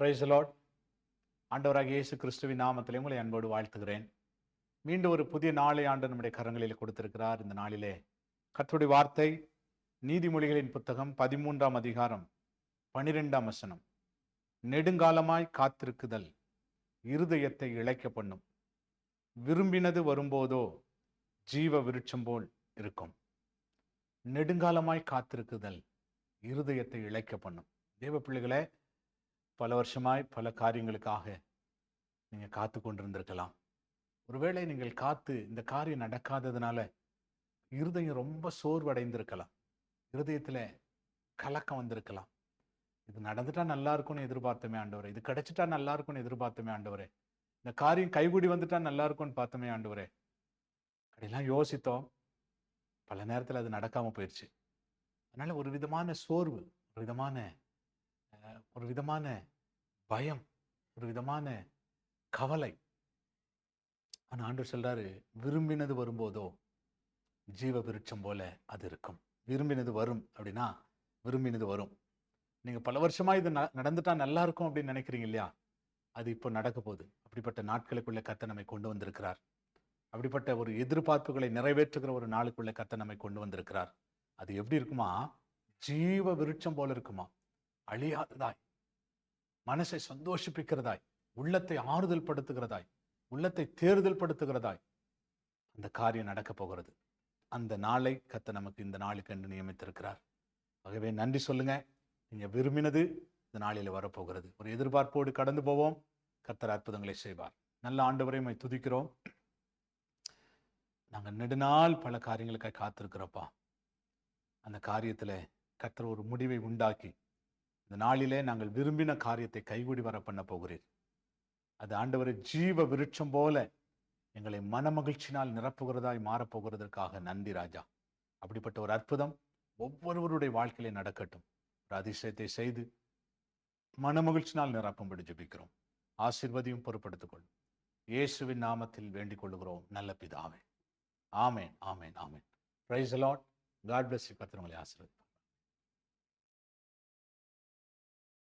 Price the Lord. ஆண்டவராகிய இயேசு கிறிஸ்துவின் நாமத்திலே உங்களை அன்போடு வாழ்த்துகிறேன். மீண்டும் ஒரு புதிய நாளை ஆண்டு நம்முடைய கரங்களில் கொடுத்திருக்கிறார். இந்த நாளிலே கர்த்தருடைய வார்த்தை நீதிமொழிகளின் புத்தகம் 13ஆம் அதிகாரம் 12ஆம் வசனம். நெடுங்காலமாய் காத்திருக்குதல் இருதயத்தை இளைக்க பண்ணும், விரும்பினது வரும்போதோ ஜீவ விருட்சம் போல் இருக்கும். நெடுங்காலமாய் காத்திருக்குதல் இருதயத்தை இளைக்க பண்ணும். தேவ பிள்ளைகளே, பல வருஷமாய் பல காரியங்களுக்காக நீங்க காத்து கொண்டிருந்திருக்கலாம். ஒருவேளை நீங்கள் காத்து இந்த காரியம் நடக்காததுனால இருதயம் ரொம்ப சோர்வடைந்திருக்கலாம். இருதயத்துல கலக்கம் வந்திருக்கலாம். இது நடந்துட்டா நல்லா இருக்கும்னு எதிர்பார்த்தமே ஆண்டவரே, இது கிடைச்சிட்டா நல்லா இருக்கும்னு எதிர்பார்த்தமே ஆண்டவரே, இந்த காரியம் கைகூடி வந்துட்டா நல்லா இருக்கும்னு பார்த்தமே ஆண்டவரே. அப்படிலாம் யோசித்தோம். பல நேரத்தில் அது நடக்காம போயிடுச்சு. அதனால ஒரு விதமான சோர்வு, ஒரு விதமான பயம், ஒரு விதமான கவலை. ஆனா ஆண்டவர் சொல்றாரு, விரும்பினது வரும்போதோ ஜீவ விருட்சம் போல அது இருக்கும். விரும்பினது வரும் அப்படின்னா விரும்பினது வரும். நீங்க பல வருஷமா இது நடந்துட்டா நல்லா இருக்கும் அப்படின்னு நினைக்கிறீங்க இல்லையா, அது இப்போ நடக்க போகுது. அப்படிப்பட்ட நாட்களுக்குள்ள கர்த்தர் நம்மை கொண்டு வந்திருக்கிறார். அப்படிப்பட்ட ஒரு எதிர்பார்ப்புகளை நிறைவேற்றுகிற ஒரு நாளுக்குள்ள கர்த்தர் நம்மை கொண்டு வந்திருக்கிறார். அது எப்படி இருக்குமா? ஜீவ விருட்சம் போல இருக்குமா, அழியாததாய், மனசை சந்தோஷிப்பிக்கிறதாய், உள்ளத்தை ஆறுதல் படுத்துகிறதாய், உள்ளத்தை தேர்தல் படுத்துகிறதாய் அந்த காரியம் நடக்க போகிறது. அந்த நாளை கர்த்தர் நமக்கு இந்த நாளுக்கு என்று நியமித்திருக்கிறார். ஆகவே நன்றி சொல்லுங்க. நீங்க விரும்பினது இந்த நாளில் வரப்போகிறது. ஒரு எதிர்பார்ப்போடு கடந்து போவோம். கர்த்தர் அற்புதங்களை செய்வார். நல்ல ஆண்டவரை உம்மை துதிக்கிறோம். நாங்க நெடுநாள் பல காரியங்களுக்காக காத்திருக்கிறோப்பா. அந்த காரியத்துல கர்த்தர் ஒரு முடிவை உண்டாக்கி இந்த நாளிலே நாங்கள் விரும்பின காரியத்தை கைகூடி வர பண்ண போகிறீர். அது ஆண்டவரை ஜீவ விருட்சம் போல எங்களை மனமகிழ்ச்சினால் நிரப்புகிறதாய் மாறப்போகிறதற்காக நன்றி ராஜா. அப்படிப்பட்ட ஒரு அற்புதம் ஒவ்வொருவருடைய வாழ்க்கையிலே நடக்கட்டும். ஒரு அதிசயத்தை செய்து மனமகிழ்ச்சினால் நிரப்பும்படி ஜெபிக்கிறோம். ஆசீர்வதியும் பொறுப்படுத்திக் கொள்ளும். இயேசுவின் நாமத்தில் வேண்டிக் கொள்ளுகிறோம் நல்ல பிதாவே. Amen, amen, amen. Praise the Lord. God bless you. கர்த்தர் உங்களை ஆசீர்வதிப்பார்.